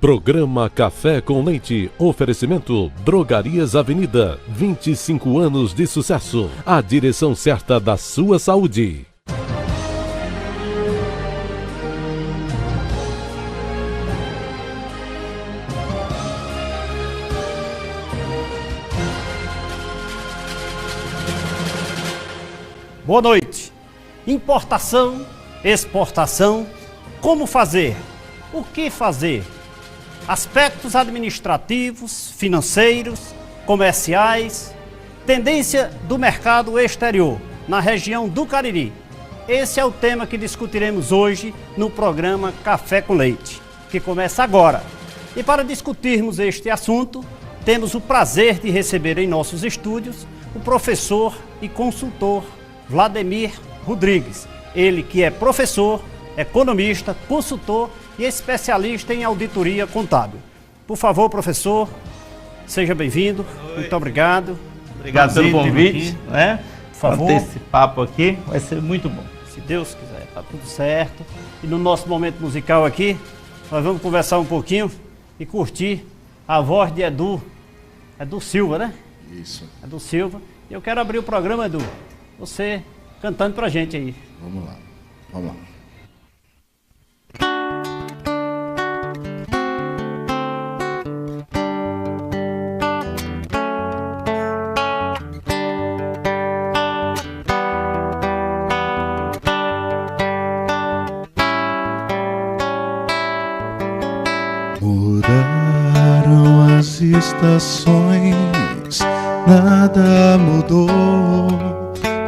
Programa Café com Leite. Oferecimento Drogarias Avenida. 25 anos de sucesso. A direção certa da sua saúde. Boa noite. Importação, exportação, como fazer? O que fazer? Aspectos administrativos, financeiros, comerciais, tendência do mercado exterior na região do Cariri. Esse é o tema que discutiremos hoje no programa Café com Leite, que começa agora. E para discutirmos este assunto, temos o prazer de receber em nossos estúdios o professor e consultor Vladimir Rodrigues, ele que é professor, economista, consultor e especialista em auditoria contábil. Por favor, professor, seja bem-vindo. Muito obrigado. Obrigado pelo convite, né? Por favor. Ter esse papo aqui vai ser muito bom. Se Deus quiser, tá tudo certo. E no nosso momento musical aqui, nós vamos conversar um pouquinho e curtir a voz de Edu Silva, né? Isso. Edu Silva. E eu quero abrir o programa, Edu, você cantando pra gente aí. Vamos lá, vamos lá. Mudaram as estações, nada mudou,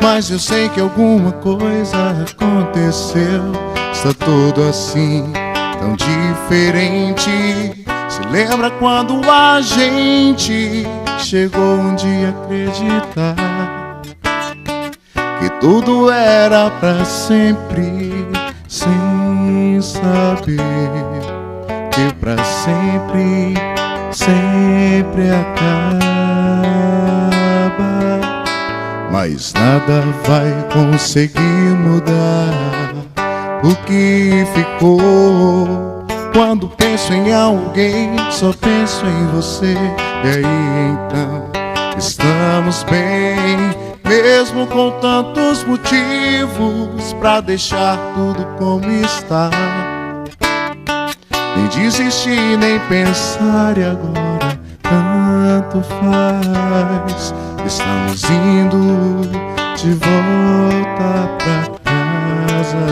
mas eu sei que alguma coisa aconteceu. Está tudo assim, tão diferente. Se lembra quando a gente chegou um dia a acreditar que tudo era pra sempre, sem saber que pra sempre, sempre acaba. Mas nada vai conseguir mudar o que ficou. Quando penso em alguém, só penso em você. E aí então, estamos bem, mesmo com tantos motivos pra deixar tudo como está. Nem desistir, nem pensar, e agora tanto faz. Estamos indo de volta pra casa.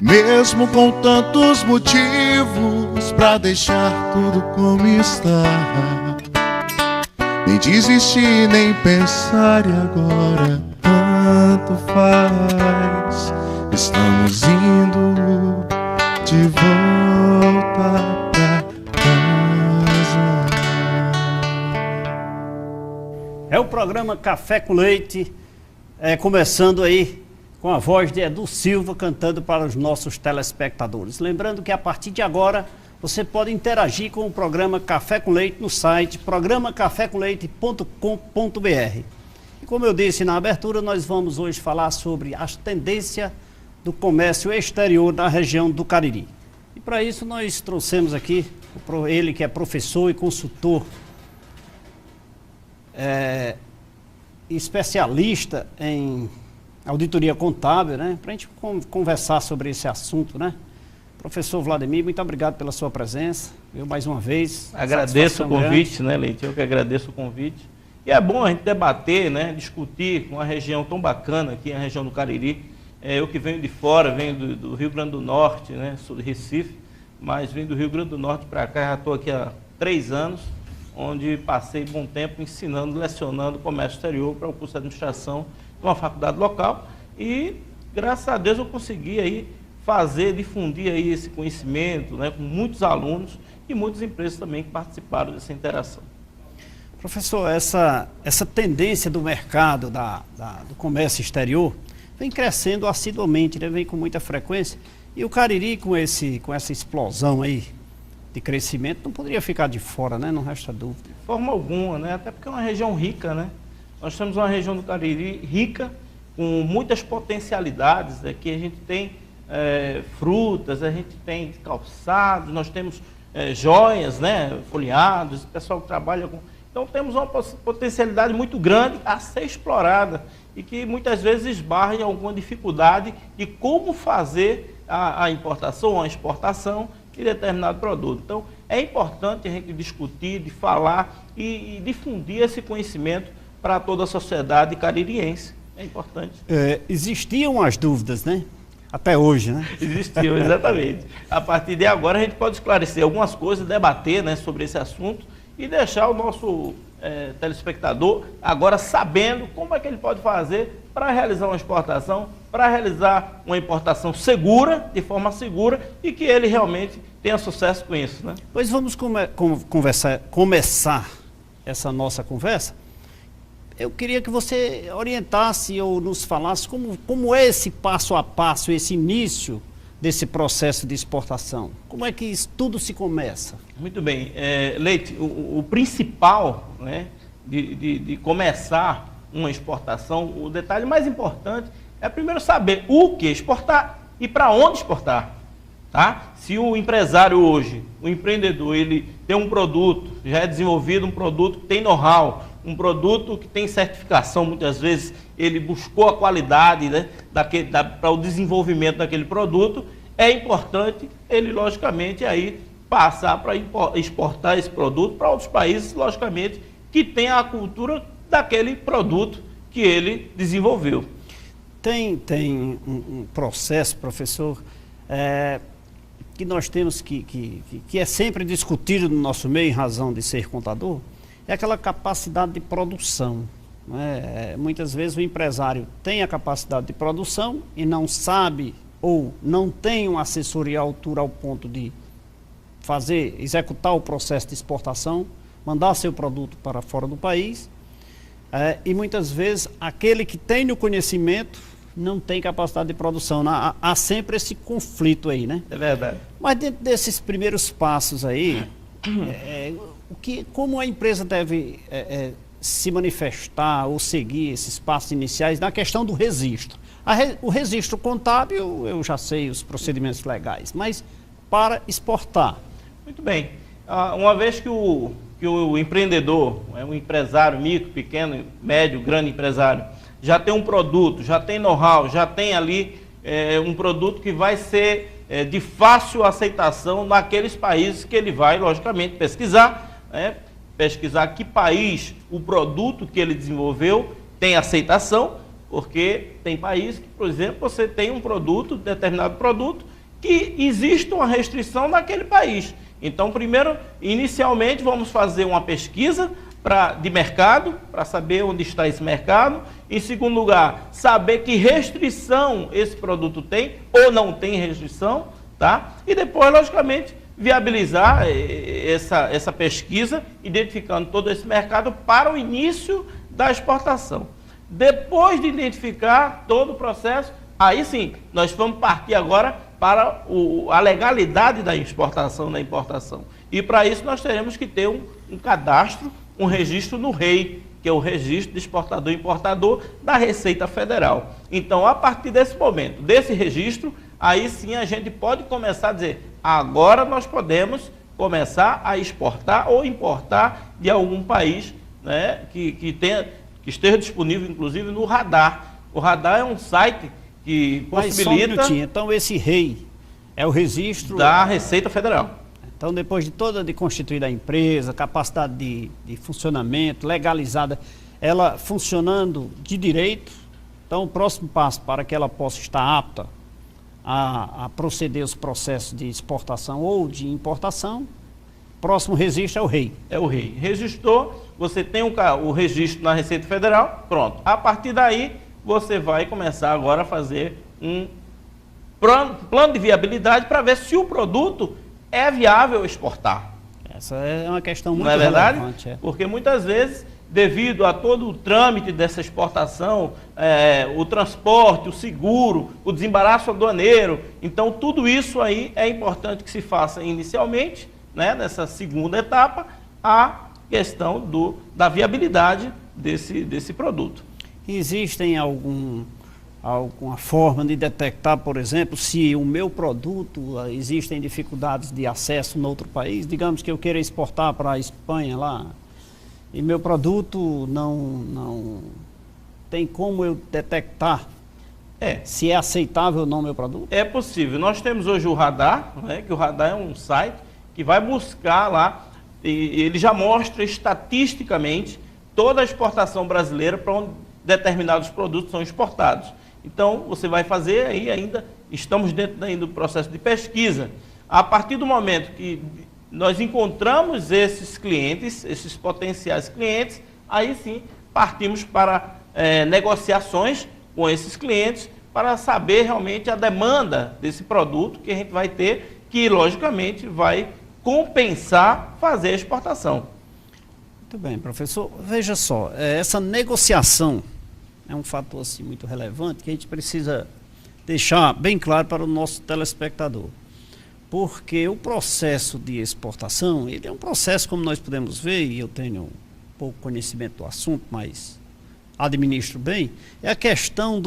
Mesmo com tantos motivos pra deixar tudo como está. Nem desistir, nem pensar, e agora tanto faz. Estamos indo de volta pra casa. É o programa Café com Leite, começando aí com a voz de Edu Silva cantando para os nossos telespectadores. Lembrando que a partir de agora você pode interagir com o programa Café com Leite no site programacafécomleite.com.br. E como eu disse na abertura, nós vamos hoje falar sobre as tendências do comércio exterior na região do Cariri. E para isso nós trouxemos aqui ele que é professor e consultor, especialista em auditoria contábil, né? Para a gente conversar sobre esse assunto, né? Professor Vladimir, muito obrigado pela sua presença. Eu mais uma vez. Agradeço o convite, né, Leite? Eu que agradeço o convite. E é bom a gente debater, né? Discutir com uma região tão bacana aqui, a região do Cariri. Eu que venho de fora, venho do Rio Grande do Norte, né? Sou de Recife, mas venho do Rio Grande do Norte para cá, já estou aqui há 3 anos, onde passei bom tempo ensinando, lecionando comércio exterior para o curso de administração de uma faculdade local. E graças a Deus eu consegui aí difundir aí esse conhecimento, né, com muitos alunos e muitas empresas também que participaram dessa interação. Professor, essa tendência do mercado do comércio exterior vem crescendo assiduamente, né, vem com muita frequência, e o Cariri com essa explosão aí de crescimento não poderia ficar de fora, né? Não resta dúvida. De forma alguma, né? Até porque é uma região rica, né? Nós temos uma região do Cariri rica, com muitas potencialidades. Aqui a gente tem frutas, a gente tem calçados, nós temos joias, né? Folheados, o pessoal que trabalha com... Então temos uma potencialidade muito grande a ser explorada e que muitas vezes esbarra em alguma dificuldade de como fazer a importação, a exportação de determinado produto. Então é importante a gente discutir, de falar e difundir esse conhecimento para toda a sociedade caririense. É importante. Existiam as dúvidas, né? Até hoje, né? Existiam, exatamente. A partir de agora a gente pode esclarecer algumas coisas, debater, né, sobre esse assunto e deixar o nosso telespectador agora sabendo como é que ele pode fazer para realizar uma exportação, para realizar uma importação segura, de forma segura, e que ele realmente tenha sucesso com isso, né? Pois vamos começar essa nossa conversa. Eu queria que você orientasse ou nos falasse como é esse passo a passo, esse início desse processo de exportação. Como é que isso tudo se começa? Muito bem. Leite, o principal, né, de começar uma exportação, o detalhe mais importante é primeiro saber o que exportar e para onde exportar. Tá? Se o empresário hoje, o empreendedor, ele tem um produto, já é desenvolvido um produto que tem know-how, um produto que tem certificação, muitas vezes ele buscou a qualidade, né, para o desenvolvimento daquele produto, é importante ele, logicamente, aí passar para exportar esse produto para outros países, logicamente, que tem a cultura daquele produto que ele desenvolveu. Tem um processo, professor, que nós temos que é sempre discutido no nosso meio, em razão de ser contador, é aquela capacidade de produção. Né? Muitas vezes o empresário tem a capacidade de produção e não sabe ou não tem uma assessoria à altura ao ponto de executar o processo de exportação, mandar seu produto para fora do país, e muitas vezes aquele que tem o conhecimento não tem capacidade de produção. Há sempre esse conflito aí, né? É verdade. Mas dentro desses primeiros passos aí, como a empresa deve se manifestar ou seguir esses passos iniciais na questão do registro? O registro contábil, eu já sei os procedimentos legais, mas para exportar. Muito bem. Uma vez que o empreendedor, um empresário micro, pequeno, médio, grande empresário, já tem um produto, já tem know-how, já tem ali um produto que vai ser de fácil aceitação naqueles países que ele vai, logicamente, pesquisar, né? Pesquisar que país o produto que ele desenvolveu tem aceitação, porque tem países que, por exemplo, você tem um produto, determinado produto, que existe uma restrição naquele país. Então, primeiro, inicialmente, vamos fazer uma pesquisa de mercado, para saber onde está esse mercado. Em segundo lugar, saber que restrição esse produto tem ou não tem restrição, tá? E depois, logicamente, viabilizar essa pesquisa, identificando todo esse mercado para o início da exportação. Depois de identificar todo o processo, aí sim, nós vamos partir agora para a legalidade da exportação, da importação. E para isso nós teremos que ter um cadastro, um registro no REI, que é o Registro de Exportador e Importador da Receita Federal. Então, a partir desse momento, desse registro, aí sim a gente pode começar a dizer, agora nós podemos começar a exportar ou importar de algum país, né, que esteja disponível, inclusive, no Radar. O Radar é um site que possibilita... Mas só então esse REI é o registro... da Receita Federal. Então, depois de constituída a empresa, capacidade de funcionamento, legalizada, ela funcionando de direito, então o próximo passo para que ela possa estar apta a proceder os processos de exportação ou de importação, próximo registro é o REI. É o REI. Registrou, você tem o registro na Receita Federal, pronto. A partir daí, você vai começar agora a fazer um plano de viabilidade para ver se o produto é viável exportar. Essa é uma questão muito relevante. Não é verdade? Relevante, Porque muitas vezes, devido a todo o trâmite dessa exportação, o transporte, o seguro, o desembaraço aduaneiro, então tudo isso aí é importante que se faça inicialmente, né, nessa segunda etapa, a questão da viabilidade desse produto. Existem alguma forma de detectar, por exemplo, se o meu produto, existem dificuldades de acesso no outro país? Digamos que eu queira exportar para a Espanha lá, e meu produto não tem como eu detectar se é aceitável ou não meu produto? É possível. Nós temos hoje o Radar, né, que o Radar é um site que vai buscar lá, e ele já mostra estatisticamente toda a exportação brasileira para onde determinados produtos são exportados. Então, você vai fazer aí ainda, estamos dentro ainda do processo de pesquisa. A partir do momento que nós encontramos esses clientes, esses potenciais clientes, aí sim partimos para negociações com esses clientes para saber realmente a demanda desse produto que a gente vai ter, que logicamente vai compensar fazer a exportação. Muito bem, professor. Veja só, essa negociação é um fator assim, muito relevante que a gente precisa deixar bem claro para o nosso telespectador. Porque o processo de exportação, ele é um processo, como nós podemos ver, e eu tenho pouco conhecimento do assunto, mas administro bem, é a questão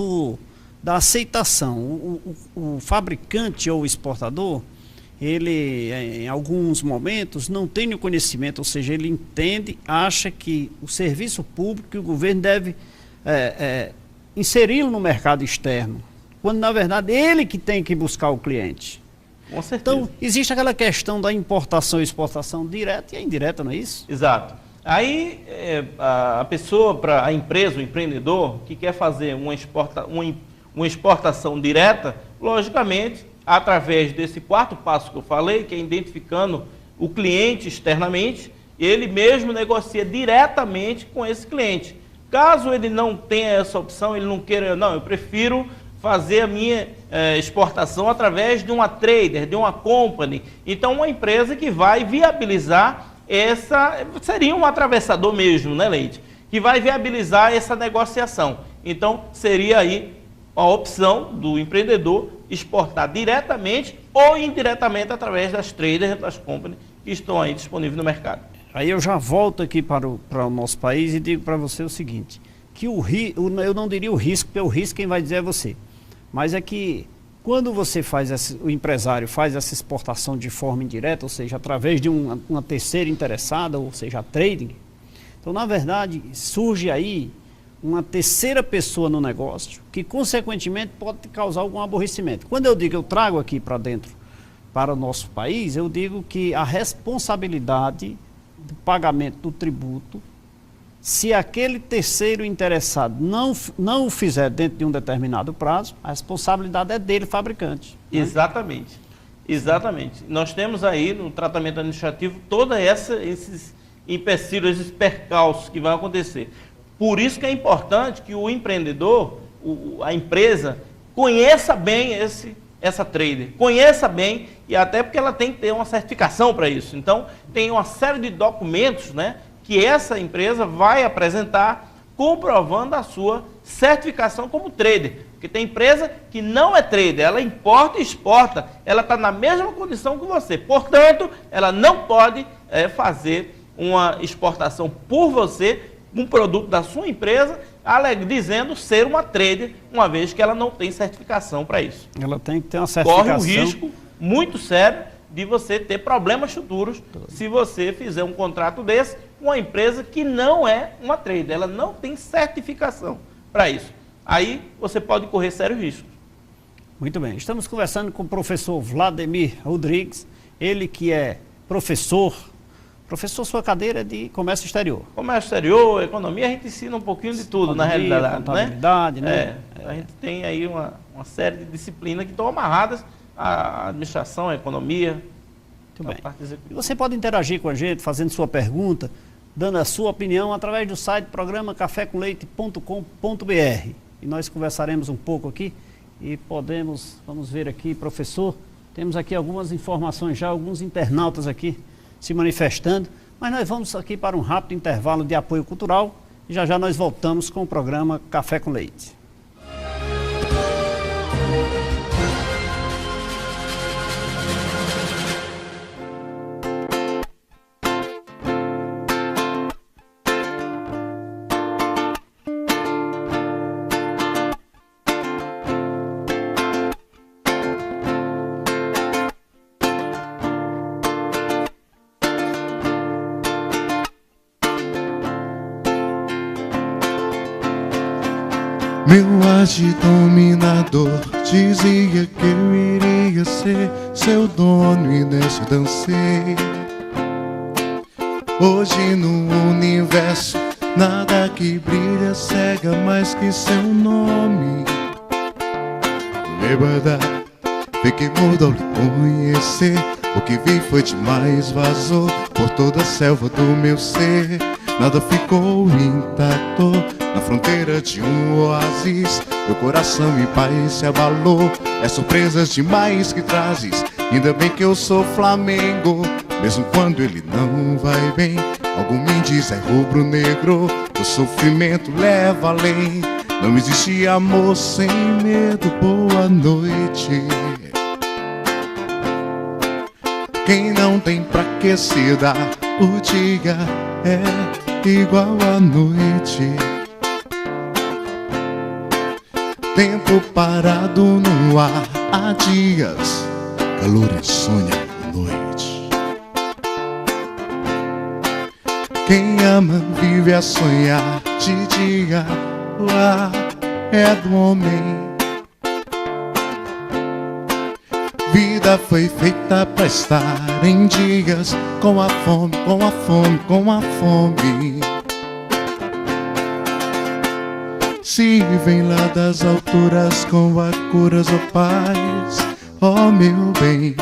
da aceitação. O fabricante ou o exportador, ele, em alguns momentos, não tem o conhecimento, ou seja, ele entende, acha que o serviço público, que o governo deve inseri-lo no mercado externo, quando, na verdade, ele que tem que buscar o cliente. Com certeza. Então, existe aquela questão da importação e exportação direta e indireta, não é isso? Exato. Aí, a pessoa, a empresa, o empreendedor, que quer fazer uma exportação direta, logicamente, através desse quarto passo que eu falei, que é identificando o cliente externamente, ele mesmo negocia diretamente com esse cliente. Caso ele não tenha essa opção, ele não queira, não, eu prefiro fazer a minha exportação através de uma trader, de uma company. Então, uma empresa que vai viabilizar seria um atravessador mesmo, né, Leite? Que vai viabilizar essa negociação. Então, seria aí a opção do empreendedor exportar diretamente ou indiretamente através das traders, das companies que estão aí disponíveis no mercado. Aí eu já volto aqui para o nosso país e digo para você o seguinte, que eu não diria o risco, porque o risco quem vai dizer é você. Mas é que quando você o empresário faz essa exportação de forma indireta, ou seja, através de uma terceira interessada, ou seja, a trading, então, na verdade, surge aí uma terceira pessoa no negócio, que, consequentemente, pode causar algum aborrecimento. Quando eu digo eu trago aqui para dentro, para o nosso país, eu digo que a responsabilidade do pagamento do tributo, se aquele terceiro interessado não o fizer dentro de um determinado prazo, a responsabilidade é dele, fabricante. Né? Exatamente. Exatamente. Nós temos aí no tratamento administrativo todos esses empecilhos, esses percalços que vão acontecer. Por isso que é importante que o empreendedor, a empresa, conheça bem essa trader, conheça bem, e até porque ela tem que ter uma certificação para isso. Então, tem uma série de documentos, né, que essa empresa vai apresentar comprovando a sua certificação como trader. Porque tem empresa que não é trader, ela importa e exporta, ela está na mesma condição que você. Portanto, ela não pode fazer uma exportação por você, um produto da sua empresa, dizendo ser uma trader, uma vez que ela não tem certificação para isso. Ela tem que ter uma certificação. Corre um risco muito sério de você ter problemas futuros se você fizer um contrato desse com uma empresa que não é uma trader, ela não tem certificação para isso. Aí você pode correr sérios riscos. Muito bem, estamos conversando com o professor Vladimir Rodrigues, ele que é professor. Professor, sua cadeira é de comércio exterior. Comércio exterior, economia, a gente ensina um pouquinho de tudo, na realidade. Contabilidade, né? A gente tem aí uma série de disciplinas que estão amarradas à administração, à economia. Muito bem. E você pode interagir com a gente, fazendo sua pergunta, dando a sua opinião através do site programa cafécomleite.com.br. E nós conversaremos um pouco aqui e vamos ver aqui, professor, temos aqui algumas informações já, alguns internautas aqui se manifestando, mas nós vamos aqui para um rápido intervalo de apoio cultural e já nós voltamos com o programa Café com Leite. Meu dominador dizia que eu iria ser seu dono e nesse dancei. Hoje no universo nada que brilha cega mais que seu nome. Liberdade, fiquei mudo ao lhe conhecer. O que vi foi demais, vazou por toda a selva do meu ser. Nada ficou intacto na fronteira de um oásis. Meu coração em paz se abalou. É surpresas demais que trazes. Ainda bem que eu sou Flamengo, mesmo quando ele não vai bem. Algo me diz é rubro-negro, o sofrimento leva além. Não existe amor sem medo, boa noite. Quem não tem pra que se dar, o dia é igual à noite. Tempo parado no ar, há dias, calor e insônia à noite. Quem ama vive a sonhar de dia, o ar é do homem. Vida foi feita pra estar em dias com a fome, com a fome, com a fome. Se vem lá das alturas com a curas, ó paz, ó meu bem.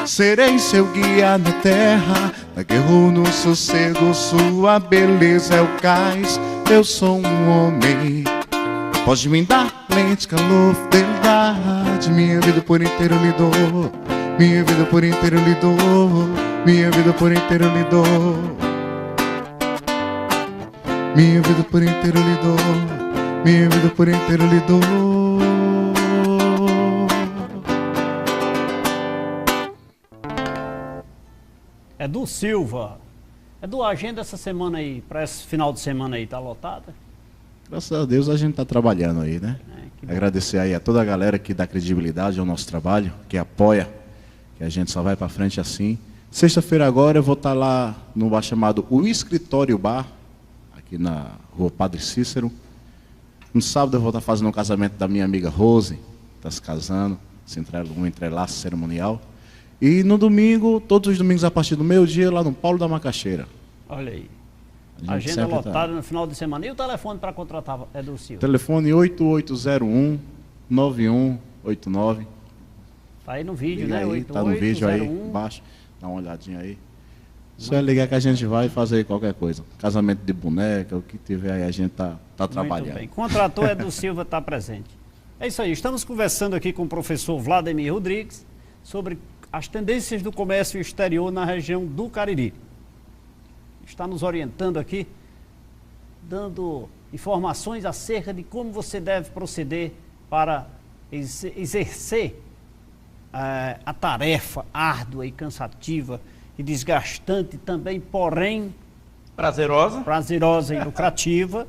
Serei seu guia na terra, na guerra ou no sossego, sua beleza é o cais. Eu sou um homem, pode me dar lente, calor, fidelidade. Minha vida por inteiro lhe dou, minha vida por inteiro lhe dou, minha vida por inteiro lhe dou, minha vida por inteiro lhe dou, minha vida por inteiro lhe dou. Edu Silva, Edu, a agenda essa semana aí, para esse final de semana aí, tá lotada? Graças a Deus a gente está trabalhando aí, né? Agradecer aí a toda a galera que dá credibilidade ao nosso trabalho, que apoia, que a gente só vai para frente assim. Sexta-feira agora eu vou estar lá num bar chamado O Escritório Bar, aqui na rua Padre Cícero. No sábado eu vou estar fazendo um casamento da minha amiga Rose, está se casando, um entrelaço cerimonial. E no domingo, todos os domingos a partir do meio-dia, lá no Paulo da Macaxeira. Olha aí. Agenda lotada no final de semana. E o telefone para contratar, Edu Silva? Telefone 8801-9189. Tá aí no vídeo, liga né? Aí, tá no vídeo aí, embaixo. Dá uma olhadinha aí. Só é ligar que a gente vai fazer qualquer coisa. Casamento de boneca, o que tiver aí, a gente tá trabalhando. Muito bem. Contratou, Edu Silva está presente. É isso aí. Estamos conversando aqui com o professor Vladimir Rodrigues sobre as tendências do comércio exterior na região do Cariri. Está nos orientando aqui, dando informações acerca de como você deve proceder para exercer a tarefa árdua e cansativa e desgastante também, porém prazerosa e lucrativa,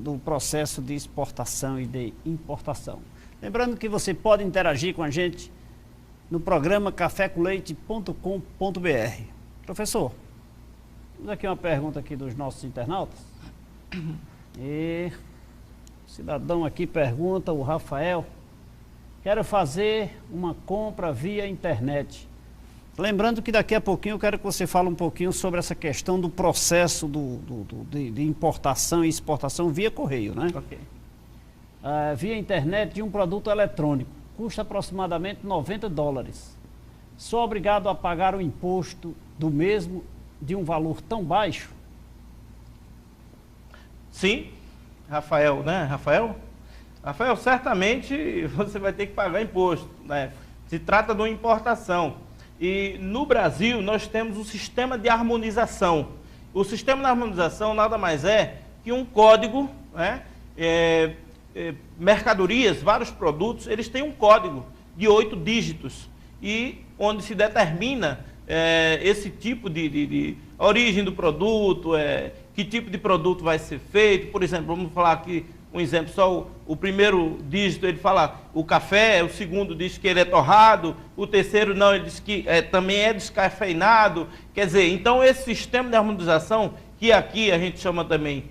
do processo de exportação e de importação. Lembrando que você pode interagir com a gente no programa cafécoleite.com.br. Professor, temos aqui uma pergunta aqui dos nossos internautas. E o cidadão aqui pergunta, o Rafael: quero fazer uma compra via internet. Lembrando que daqui a pouquinho eu quero que você fale um pouquinho sobre essa questão do processo de importação e exportação via correio, né? Ok. Via internet de um produto eletrônico. Custa aproximadamente $90. Sou obrigado a pagar o imposto do mesmo de um valor tão baixo? Sim, Rafael, né? Rafael, certamente você vai ter que pagar imposto, né? Se trata de uma importação. E no Brasil nós temos um sistema de harmonização. O sistema de harmonização nada mais é que um código, né? Mercadorias, vários produtos, eles têm um código de 8 dígitos, e onde se determina esse tipo de origem do produto, que tipo de produto vai ser feito. Por exemplo, vamos falar aqui um exemplo, só o primeiro dígito ele fala o café, o segundo diz que ele é torrado, o terceiro não, ele diz que também é descafeinado. Quer dizer, então esse sistema de harmonização, que aqui a gente chama também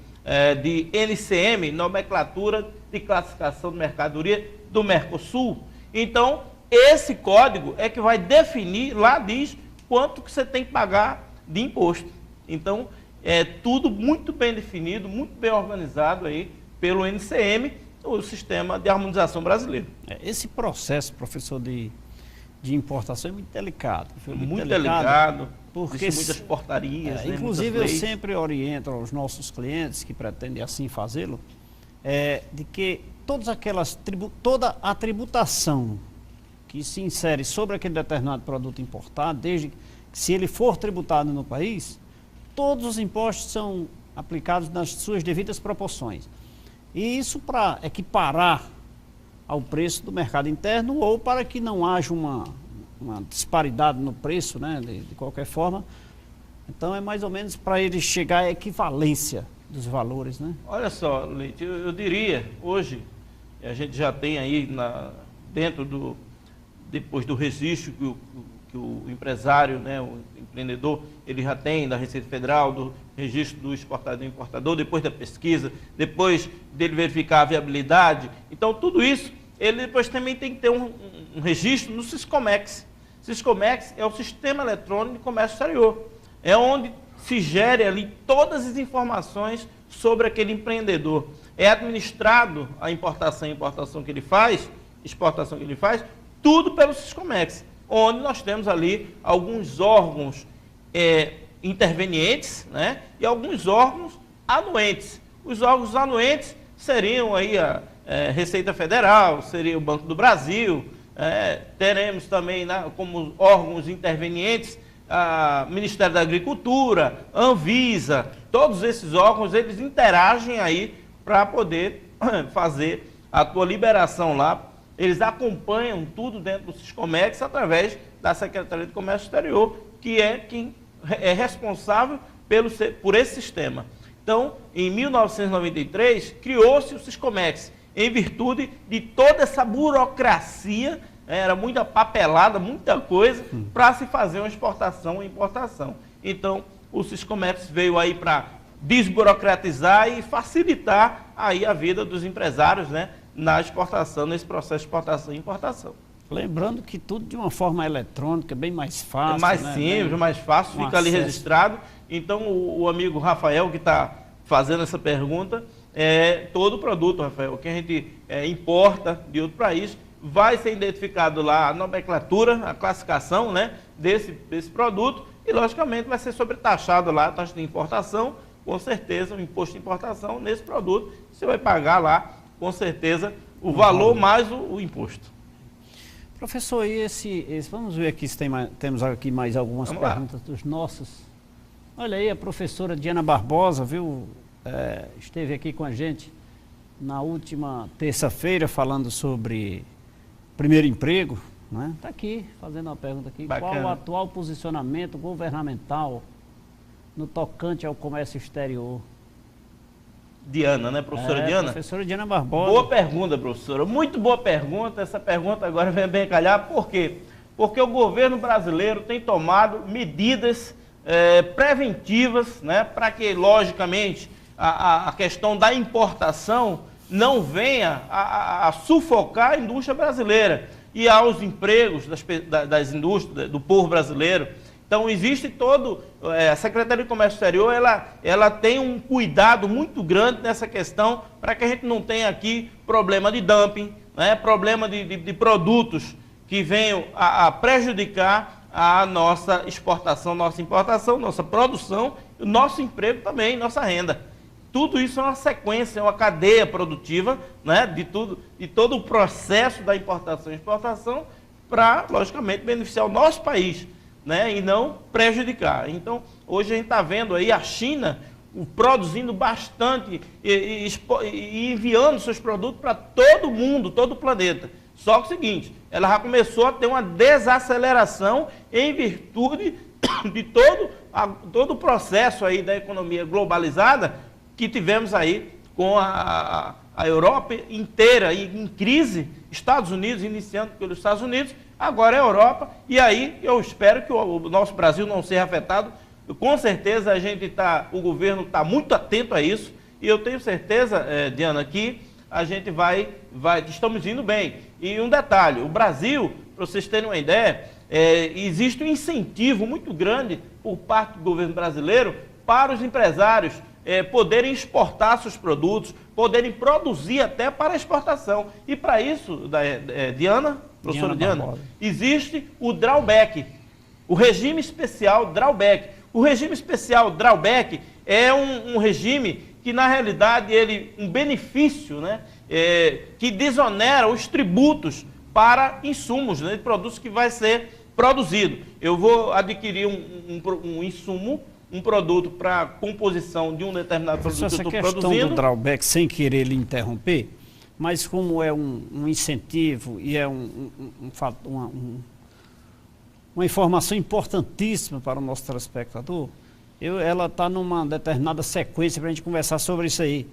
de NCM, nomenclatura de classificação de mercadoria do Mercosul. Então, esse código é que vai definir, lá diz quanto que você tem que pagar de imposto. Então, é tudo muito bem definido, muito bem organizado aí pelo NCM, o Sistema de Harmonização Brasileiro. Esse processo, professor, de importação é muito delicado. Muito delicado, porque muitas portarias. Né, inclusive, eu sempre oriento aos nossos clientes que pretendem assim fazê-lo, de que toda a tributação que se insere sobre aquele determinado produto importado, desde que se ele for tributado no país, todos os impostos são aplicados nas suas devidas proporções. E isso para equiparar ao preço do mercado interno ou para que não haja uma disparidade no preço, né, de qualquer forma. Então é mais ou menos para ele chegar à equivalência dos valores, né? Olha só, Leite, eu diria, hoje, a gente já tem aí depois do registro que o empresário, né, o empreendedor, ele já tem da Receita Federal, do registro do exportador e importador, depois da pesquisa, depois dele verificar a viabilidade. Então, tudo isso, ele depois também tem que ter um registro no Siscomex. Siscomex é o Sistema Eletrônico de Comércio Exterior. É onde se gere ali todas as informações sobre aquele empreendedor. É administrado a importação e exportação que ele faz, tudo pelo Siscomex, onde nós temos ali alguns órgãos intervenientes, né, e alguns órgãos anuentes. Os órgãos anuentes seriam aí a Receita Federal, seria o Banco do Brasil, teremos também, né, como órgãos intervenientes a Ministério da Agricultura, Anvisa, todos esses órgãos, eles interagem aí para poder fazer a tua liberação lá. Eles acompanham tudo dentro do Siscomex através da Secretaria de Comércio Exterior, que é quem é responsável por esse sistema. Então, em 1993, criou-se o Siscomex, em virtude de toda essa burocracia, era muita papelada, muita coisa, para se fazer uma exportação e importação. Então, o Siscomex veio aí para desburocratizar e facilitar aí a vida dos empresários, né, na exportação, nesse processo de exportação e importação. Lembrando que tudo de uma forma eletrônica, bem mais fácil. É mais né? simples, mais fácil, fica ali registrado. Então, o amigo Rafael, que está fazendo essa pergunta, todo produto, Rafael, que a gente importa de outro país, vai ser identificado lá a nomenclatura, a classificação, né, desse produto e, logicamente, vai ser sobretaxado lá a taxa de importação, com certeza, o imposto de importação nesse produto. Você vai pagar lá, com certeza, o valor mais o imposto. Professor, e vamos ver aqui se temos aqui mais algumas perguntas dos nossos. Olha aí, a professora Diana Barbosa, viu, esteve aqui com a gente na última terça-feira falando sobre primeiro emprego, né? Está aqui, fazendo uma pergunta aqui. Bacana. Qual o atual posicionamento governamental no tocante ao comércio exterior? Diana, né, professora Diana? Professora Diana Barbosa. Boa pergunta, professora. Muito boa pergunta. Essa pergunta agora vem bem calhar. Por quê? Porque o governo brasileiro tem tomado medidas preventivas, né, para que, logicamente, a questão da importação não venha a sufocar a indústria brasileira e aos empregos das indústrias, do povo brasileiro. Então, existe a Secretaria de Comércio Exterior, ela tem um cuidado muito grande nessa questão para que a gente não tenha aqui problema de dumping, né, problema de produtos que venham a prejudicar a nossa exportação, nossa importação, nossa produção, o nosso emprego também, nossa renda. Tudo isso é uma sequência, é uma cadeia produtiva, né, de todo o processo da importação e exportação para, logicamente, beneficiar o nosso país, né, e não prejudicar. Então, hoje a gente está vendo aí a China produzindo bastante e enviando seus produtos para todo mundo, todo o planeta. Só que é o seguinte, ela já começou a ter uma desaceleração em virtude de todo o processo aí da economia globalizada que tivemos aí com a Europa inteira em crise, Estados Unidos, iniciando pelos Estados Unidos, agora é a Europa, e aí eu espero que o nosso Brasil não seja afetado. Com certeza o governo está muito atento a isso, E eu tenho certeza, Diana, que a gente estamos indo bem. E um detalhe, o Brasil, para vocês terem uma ideia, existe um incentivo muito grande por parte do governo brasileiro para os empresários poderem exportar seus produtos, poderem produzir até para exportação. E para isso, Diana, professora Diana, existe o drawback, o regime especial drawback. O regime especial drawback é um regime que, na realidade, um benefício, né, que desonera os tributos para insumos, né, de produtos que vai ser produzido. Eu vou adquirir um insumo, um produto para composição de um determinado produto que eu estou produzindo. Essa questão do drawback, sem querer lhe interromper, mas como é um incentivo e é uma informação importantíssima para o nosso telespectador, ela está numa determinada sequência para a gente conversar sobre isso aí.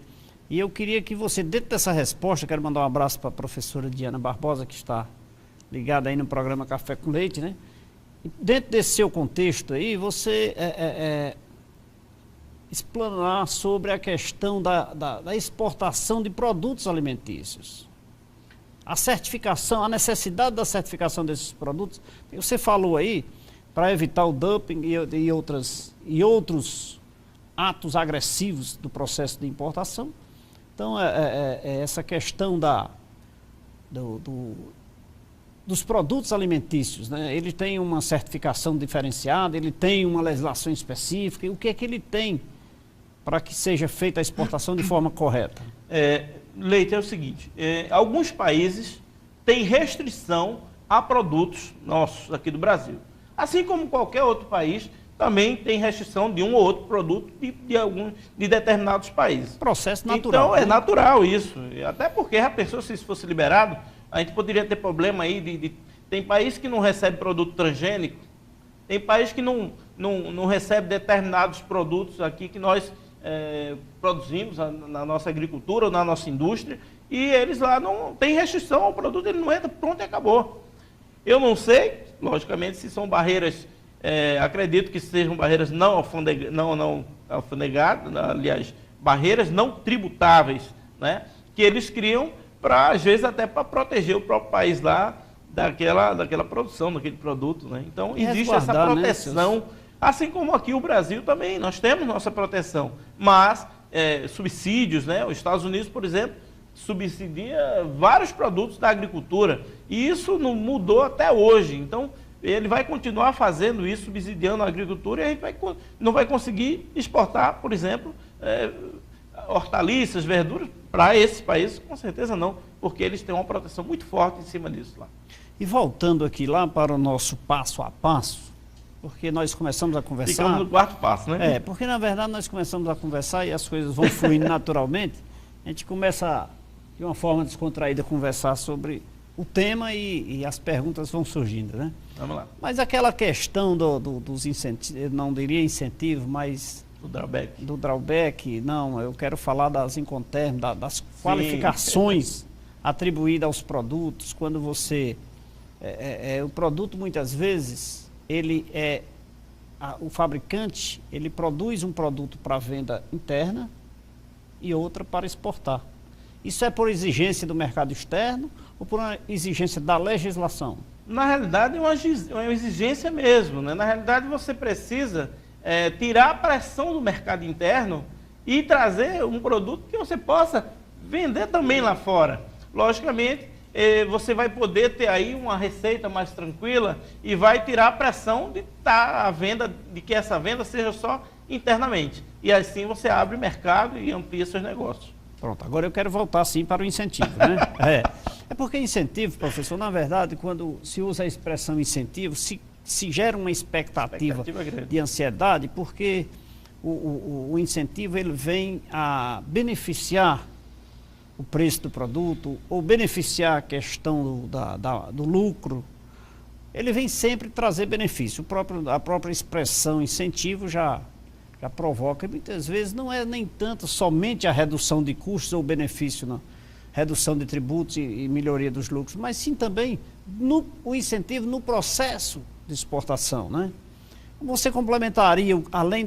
E eu queria que você, dentro dessa resposta, quero mandar um abraço para a professora Diana Barbosa, que está ligada aí no programa Café com Leite, né? E dentro desse seu contexto aí, você explanar sobre a questão da exportação de produtos alimentícios. A certificação, a necessidade da certificação desses produtos. Você falou aí, para evitar o dumping e outros atos agressivos do processo de importação. Então, essa questão dos produtos alimentícios, né? Ele tem uma certificação diferenciada, ele tem uma legislação específica, e o que é que ele tem para que seja feita a exportação de forma correta? Leite, é o seguinte, alguns países têm restrição a produtos nossos aqui do Brasil. Assim como qualquer outro país também tem restrição de um ou outro produto de determinados países. Processo natural. Então, é natural isso. Até porque, já pensou, se isso fosse liberado, a gente poderia ter problema aí tem país que não recebe produto transgênico, tem país que não recebe determinados produtos aqui que nós produzimos na nossa agricultura ou na nossa indústria, e eles lá não têm restrição ao produto, ele não entra, pronto e acabou. Eu não sei, logicamente, se são barreiras, acredito que sejam barreiras não alfandegadas, aliás, barreiras não tributáveis, né, que eles criam para, às vezes, até para proteger o próprio país lá daquela produção, daquele produto, né? Então, existe essa proteção, né, assim como aqui o Brasil também, nós temos nossa proteção, mas subsídios, né? Os Estados Unidos, por exemplo, subsidia vários produtos da agricultura, e isso não mudou até hoje. Então, ele vai continuar fazendo isso, subsidiando a agricultura, e a gente não vai conseguir exportar, por exemplo, hortaliças, verduras para esses países, com certeza não, porque eles têm uma proteção muito forte em cima disso lá. E voltando aqui lá para o nosso passo a passo, porque nós começamos a conversar... Ficamos no quarto passo, né? Porque na verdade nós começamos a conversar e as coisas vão fluindo naturalmente, a gente começa de uma forma descontraída a conversar sobre o tema e as perguntas vão surgindo, né? Vamos lá. Mas aquela questão dos incentivos, não diria incentivo, mas... Do drawback, não, eu quero falar das Incoterms, das qualificações atribuídas aos produtos, quando você... o produto, muitas vezes, o fabricante, ele produz um produto para venda interna e outra para exportar. Isso é por exigência do mercado externo ou por uma exigência da legislação? Na realidade, é uma exigência mesmo, né? Na realidade, você precisa tirar a pressão do mercado interno e trazer um produto que você possa vender também lá fora. Logicamente, você vai poder ter aí uma receita mais tranquila e vai tirar a pressão de que essa venda seja só internamente. E assim você abre o mercado e amplia seus negócios. Pronto, agora eu quero voltar sim para o incentivo, né? Porque incentivo, professor, na verdade, quando se usa a expressão incentivo, se gera uma expectativa de ansiedade, porque o incentivo ele vem a beneficiar o preço do produto ou beneficiar a questão do lucro. Ele vem sempre trazer benefício. A própria expressão incentivo já provoca, e muitas vezes não é nem tanto somente a redução de custos ou benefício, não, redução de tributos e melhoria dos lucros, mas sim também o incentivo no processo de exportação, né? Você complementaria, além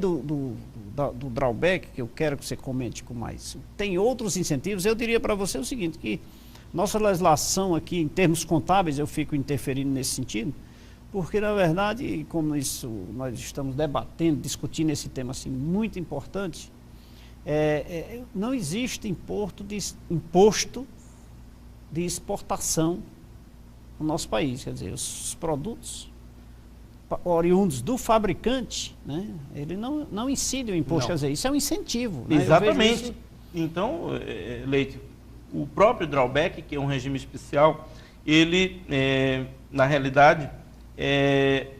do drawback, que eu quero que você comente com mais. Tem outros incentivos. Eu diria para você o seguinte, que nossa legislação aqui, em termos contábeis, eu fico interferindo nesse sentido, porque, na verdade, como isso nós estamos debatendo, discutindo esse tema assim, muito importante, não existe imposto de exportação no nosso país. Quer dizer, os produtos oriundos do fabricante, né, ele não incide o imposto. Quer dizer, isso é um incentivo. Né? Exatamente. Então, Leite, o próprio drawback, que é um regime especial, ele, na realidade,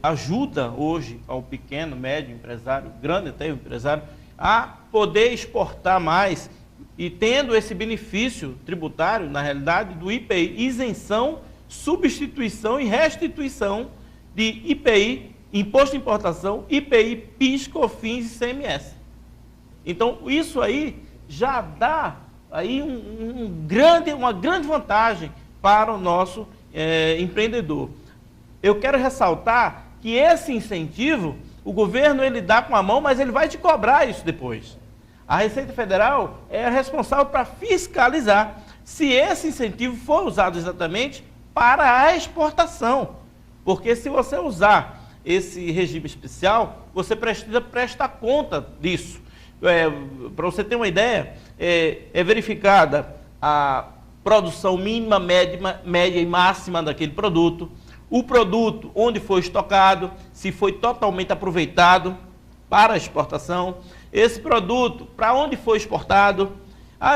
ajuda hoje ao pequeno, médio empresário, grande até empresário, a poder exportar mais e tendo esse benefício tributário, na realidade, do IPI, isenção, substituição e restituição de IPI, Imposto de Importação, IPI, PIS, COFINS e ICMS. Então, isso aí já dá aí uma grande vantagem para o nosso empreendedor. Eu quero ressaltar que esse incentivo, o governo ele dá com a mão, mas ele vai te cobrar isso depois. A Receita Federal é responsável para fiscalizar se esse incentivo for usado exatamente para a exportação. Porque se você usar esse regime especial, você precisa prestar conta disso. Para você ter uma ideia, é verificada a produção mínima, média e máxima daquele produto, o produto onde foi estocado, se foi totalmente aproveitado para a exportação, esse produto para onde foi exportado.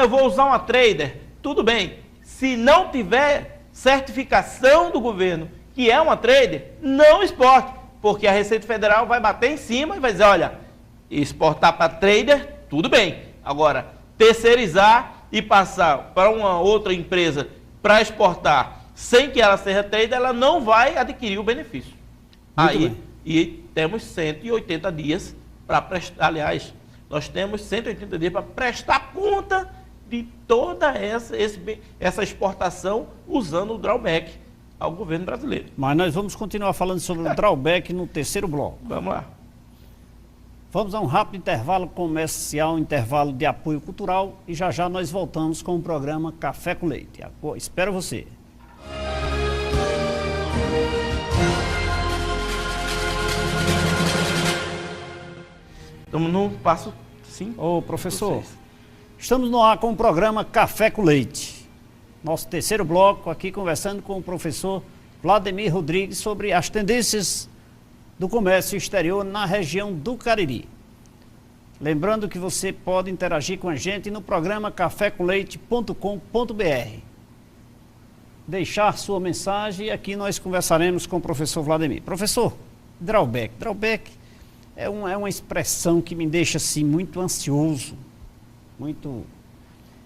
Eu vou usar uma trader, tudo bem, se não tiver certificação do governo que é uma trader, não exporte, porque a Receita Federal vai bater em cima e vai dizer, olha, exportar para trader, tudo bem, agora terceirizar e passar para uma outra empresa para exportar sem que ela seja trader, ela não vai adquirir o benefício. E temos 180 dias para prestar, aliás, nós temos 180 dias para prestar conta de toda essa exportação usando o drawback ao governo brasileiro. Mas nós vamos continuar falando sobre o drawback no terceiro bloco. Vamos lá. Vamos a um rápido intervalo comercial, intervalo de apoio cultural, e já já nós voltamos com o programa Café com Leite. Espero você. Estamos no passo 5. Ô, professor, estamos no ar com o programa Café com Leite. Nosso terceiro bloco, aqui conversando com o professor Vladimir Rodrigues sobre as tendências do comércio exterior na região do Cariri. Lembrando que você pode interagir com a gente no programa cafécomleite.com.br. Deixar sua mensagem e aqui nós conversaremos com o professor Vladimir. Professor, drawback. Drawback é uma expressão que me deixa assim muito ansioso,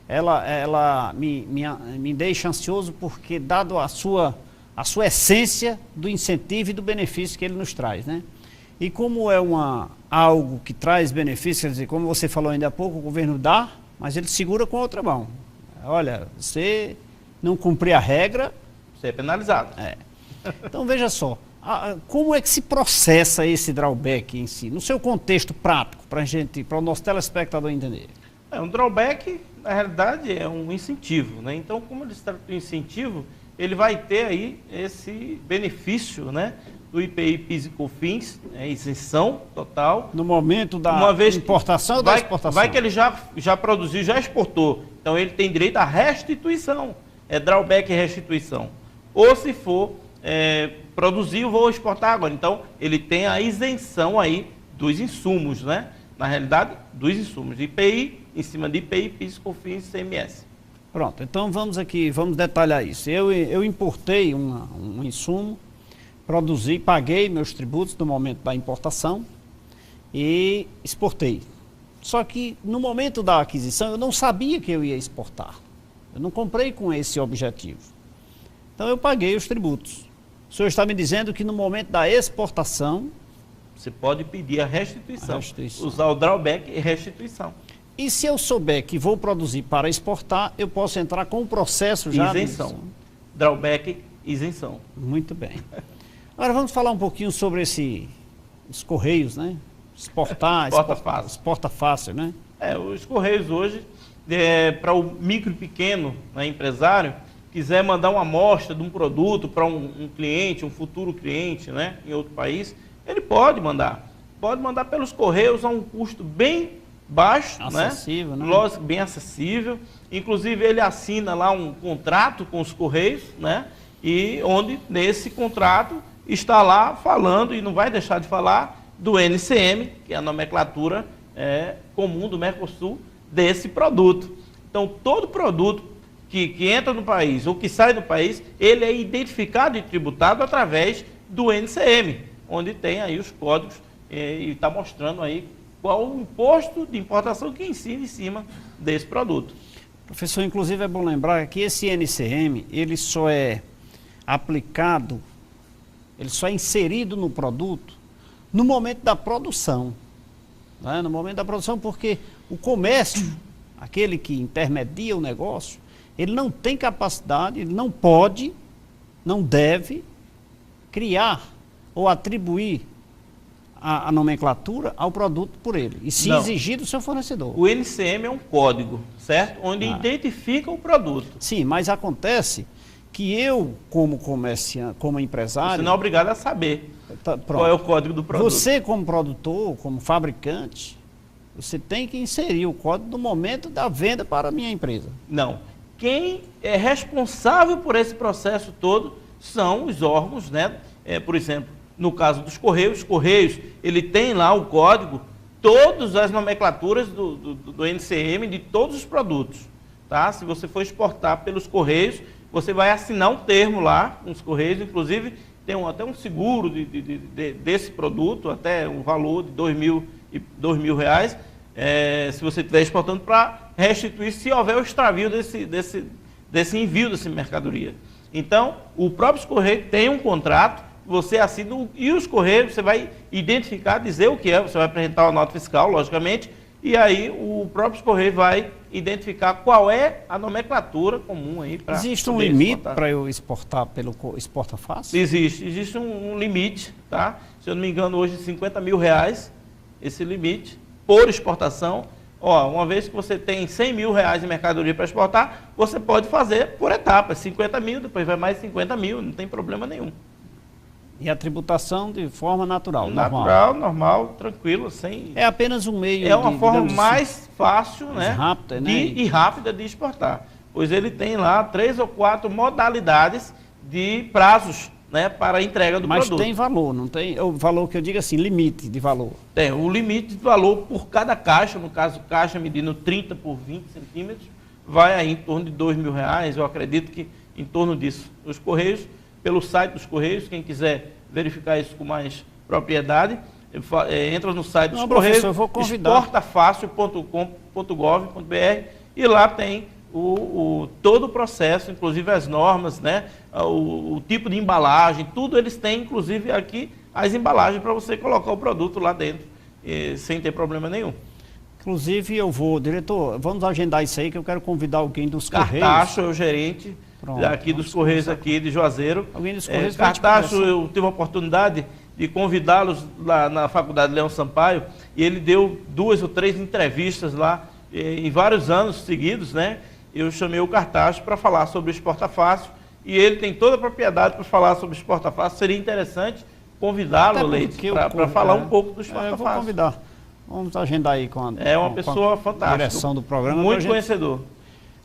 ela me deixa ansioso porque, dado a sua essência do incentivo e do benefício que ele nos traz, né? E como é algo que traz benefícios, quer dizer, como você falou ainda há pouco, o governo dá, mas ele segura com a outra mão. Olha, você não cumprir a regra, você é penalizado. Então veja só, como é que se processa esse drawback em si, no seu contexto prático, para o nosso telespectador entender? Um drawback, na realidade, é um incentivo, né? Então, como ele se trata de incentivo, ele vai ter aí esse benefício, né, do IPI, PIS e COFINS, isenção total. No momento da importação ou da exportação? Vai que ele já produziu, já exportou. Então, ele tem direito à restituição. É drawback e restituição. Ou se for produzir, eu vou exportar agora. Então, ele tem a isenção aí dos insumos, né? Na realidade, dos insumos. IPI, em cima de IPI, PIS, COFINS e ICMS. Pronto, então vamos detalhar isso. Eu importei um insumo, produzi, paguei meus tributos no momento da importação e exportei. Só que no momento da aquisição eu não sabia que eu ia exportar. Eu não comprei com esse objetivo. Então eu paguei os tributos. O senhor está me dizendo que no momento da exportação... Você pode pedir a restituição. Usar o drawback e restituição. E se eu souber que vou produzir para exportar, eu posso entrar com o processo já... Isenção. Drawback, isenção. Muito bem. Agora vamos falar um pouquinho sobre os Correios, né? exportar, exporta fácil, né? Os Correios hoje, para o micro e pequeno, né, empresário, quiser mandar uma amostra de um produto para um cliente, um futuro cliente, né, em outro país, ele pode mandar. Pode mandar pelos Correios a um custo bem baixo, acessível, né? Lógico, bem acessível. Inclusive, ele assina lá um contrato com os Correios, né? E onde, nesse contrato, está lá falando, e não vai deixar de falar, do NCM, que é a nomenclatura comum do Mercosul, desse produto. Então, todo produto que entra no país ou que sai do país, ele é identificado e tributado através do NCM, onde tem aí os códigos e está mostrando aí qual o imposto de importação que incide em cima desse produto. Professor, inclusive é bom lembrar que esse NCM, ele só é aplicado, ele só é inserido no produto no momento da produção. Né? No momento da produção, porque o comércio, aquele que intermedia o negócio, ele não tem capacidade, ele não pode, não deve criar ou atribuir a nomenclatura ao produto por ele, e se exigir do seu fornecedor. O NCM é um código, certo? Onde identifica o produto. Sim, mas acontece que eu, como comerciante, como empresário... Você não é obrigado a saber qual é o código do produto. Você, como produtor, como fabricante, você tem que inserir o código no momento da venda para a minha empresa. Não. Quem é responsável por esse processo todo são os órgãos, né? Por exemplo, no caso dos Correios, ele tem lá o código, todas as nomenclaturas do NCM de todos os produtos. Tá? Se você for exportar pelos Correios, você vai assinar um termo lá com os Correios, inclusive tem até um seguro desse produto, até um valor de R$2.000 reais, se você estiver exportando, para restituir se houver o extravio desse envio dessa mercadoria. Então, o próprio Correio tem um contrato, você assina, e os Correios, você vai identificar, dizer o que é, você vai apresentar uma nota fiscal, logicamente, e aí o próprio Correio vai identificar qual é a nomenclatura comum aí para... Existe um limite para eu exportar pelo Exporta Fácil? Existe um limite, tá? Se eu não me engano, hoje R$50.000, esse limite, por exportação. Uma vez que você tem R$100.000 de mercadoria para exportar, você pode fazer por etapas, 50 mil, depois vai mais 50 mil, não tem problema nenhum. E a tributação de forma natural, normal, tranquilo, sem... É apenas um meio É uma forma mais fácil, né? Rápida, né? E rápida de exportar. Pois ele tem lá 3 ou 4 modalidades de prazos, né, para a entrega do produto. Mas tem valor, não tem? O valor que eu digo assim, limite de valor. Tem, o limite de valor por cada caixa, no caso, caixa medindo 30 por 20 centímetros, vai aí em torno de R$2.000, eu acredito que em torno disso. Os Correios, pelo site dos Correios, quem quiser verificar isso com mais propriedade, entra no site dos Correios, exportafácil.com.gov.br, e lá tem todo o processo, inclusive as normas, né, o tipo de embalagem, tudo eles têm, inclusive aqui as embalagens para você colocar o produto lá dentro, sem ter problema nenhum. Inclusive diretor, vamos agendar isso aí, que eu quero convidar alguém dos Correios. Cartacho é o gerente aqui dos Correios aqui de Juazeiro. Alguém dos Correios Cartacho, eu tive a oportunidade de convidá-los lá na Faculdade Leão Sampaio, e ele deu 2 ou 3 entrevistas lá, em vários anos seguidos, né? Eu chamei o Cartacho para falar sobre o Exporta Fácil, e ele tem toda a propriedade para falar sobre o Exporta Fácil. Seria interessante convidá-lo, Leite, para falar um pouco do Exporta Fácil. Eu vou convidar. Vamos agendar aí com a pessoa fantástica, direção do programa. Muito conhecedor.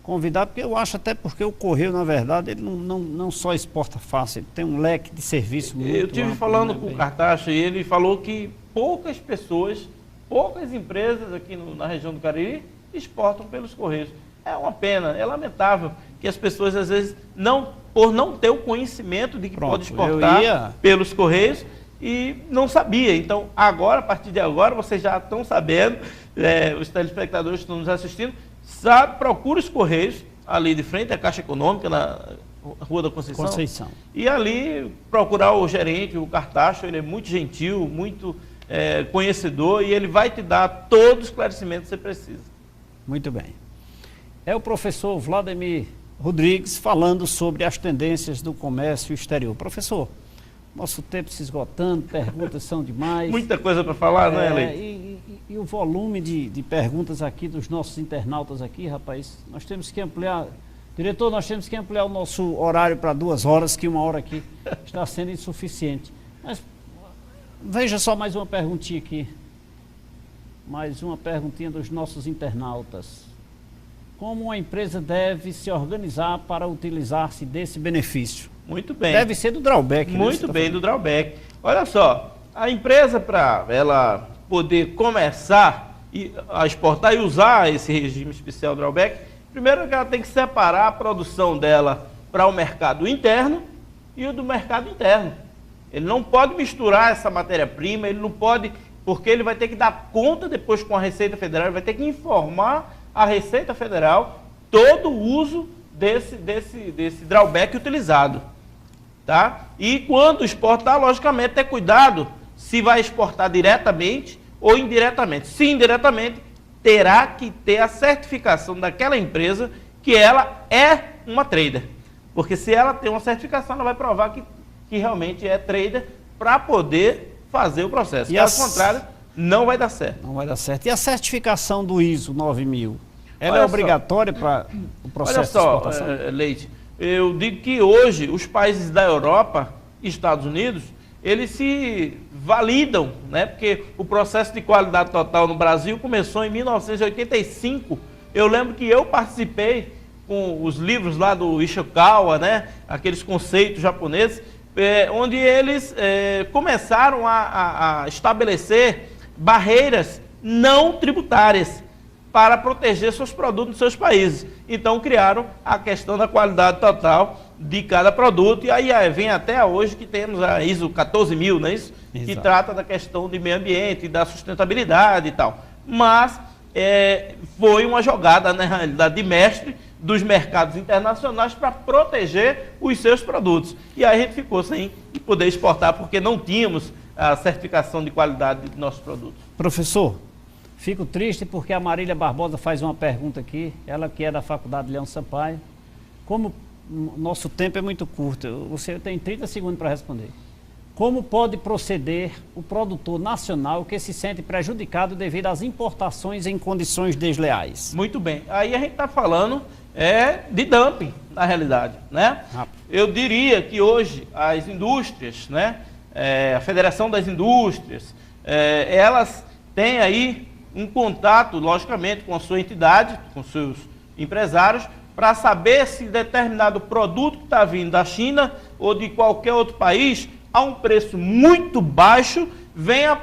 Convidar, porque eu acho até porque o Correio, na verdade, ele não só exporta fácil, ele tem um leque de serviço muito Eu estive falando com o Cartacho e ele falou que poucas pessoas, poucas empresas aqui na região do Cariri exportam pelos Correios. É uma pena, é lamentável que as pessoas, às vezes, por não ter o conhecimento de que pode exportar pelos Correios, e não sabia. Então, agora, a partir de agora, vocês já estão sabendo, os telespectadores que estão nos assistindo, procura os Correios, ali de frente à Caixa Econômica, na Rua da Conceição. E ali procurar o gerente, o Cartacho, ele é muito gentil, muito conhecedor, e ele vai te dar todo o esclarecimento que você precisa. Muito bem. É o professor Vladimir Rodrigues falando sobre as tendências do comércio exterior. Professor, Nosso tempo se esgotando, perguntas são demais. Muita coisa para falar, né, Leite? E o volume de perguntas aqui dos nossos internautas aqui, rapaz, nós temos que ampliar. Diretor, nós temos que ampliar o nosso horário para 2 horas, que 1 hora aqui está sendo insuficiente. Mas veja só mais uma perguntinha aqui. Mais uma perguntinha dos nossos internautas. Como uma empresa deve se organizar para utilizar-se desse benefício? Muito bem. Deve ser do drawback. Muito bem, do drawback. Olha só, a empresa, para ela poder começar a exportar e usar esse regime especial drawback, primeiro ela tem que separar a produção dela para o mercado interno e o do mercado interno. Ele não pode misturar essa matéria-prima, ele não pode, porque ele vai ter que dar conta depois com a Receita Federal, ele vai ter que informar a Receita Federal todo o uso desse drawback utilizado. Tá? E quando exportar, logicamente, ter cuidado se vai exportar diretamente ou indiretamente. Se indiretamente, terá que ter a certificação daquela empresa que ela é uma trader. Porque se ela tem uma certificação, ela vai provar que realmente é trader para poder fazer o processo. Caso contrário, não vai dar certo. Não vai dar certo. E a certificação do ISO 9000? Ela é obrigatória para o processo de exportação? Olha só, Leite, eu digo que hoje os países da Europa e Estados Unidos, eles se validam, né? Porque o processo de qualidade total no Brasil começou em 1985. Eu lembro que eu participei com os livros lá do Ishikawa, né? Aqueles conceitos japoneses, onde eles começaram a estabelecer barreiras não tributárias para proteger seus produtos nos seus países. Então criaram a questão da qualidade total de cada produto, e aí vem até hoje que temos a ISO 14000, não é isso? Exato. Que trata da questão do meio ambiente, da sustentabilidade e tal. Mas foi uma jogada, na realidade, de mestre dos mercados internacionais para proteger os seus produtos. E aí a gente ficou sem poder exportar, porque não tínhamos a certificação de qualidade de nossos produtos. Professor, fico triste porque a Marília Barbosa faz uma pergunta aqui, ela que é da Faculdade Leão Sampaio. Como nosso tempo é muito curto, você tem 30 segundos para responder. Como pode proceder o produtor nacional que se sente prejudicado devido às importações em condições desleais? Muito bem. Aí a gente está falando de dumping, na realidade, né? Eu diria que hoje as indústrias, né, a Federação das Indústrias, elas têm aí um contato, logicamente, com a sua entidade, com seus empresários, para saber se determinado produto que está vindo da China ou de qualquer outro país, a um preço muito baixo, venha